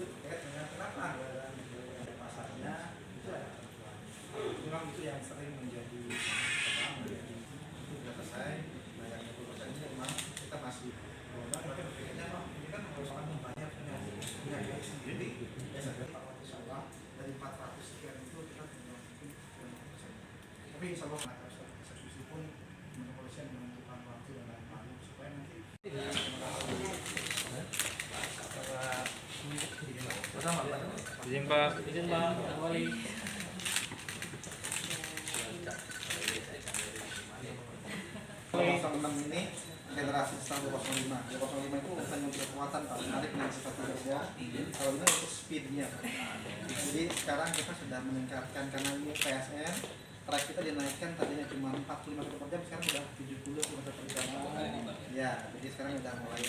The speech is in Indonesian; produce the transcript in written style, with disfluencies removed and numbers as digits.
itu terkait dengan kenapa anggaran pasarnya itu ada ketentuan. Memang itu yang sering menjadi itu sudah selesai. Nah yang 20% ini memang kita masih mereka berpikirnya ini kan merupakan membayar dengan biaya sendiri. Biasanya insya Allah dari 400 sekian itu kita tinggal mungkin 20%. Tapi insya Allah eksekusi pun kepolisian menentukan waktu dan lain-lain supaya nanti izin Pak Wali. Kalau 06 ini generasi setelah 205. 205 itu bukan untuk kekuatan Pak, menarik dengan sifat kerja. Kalau ini untuk speednya. Jadi sekarang kita sudah meningkatkan karena ini PSN, track kita dinaikkan tadinya cuma 45 km per jam, sekarang sudah 70 km per jam. Ya, jadi sekarang sudah mulai.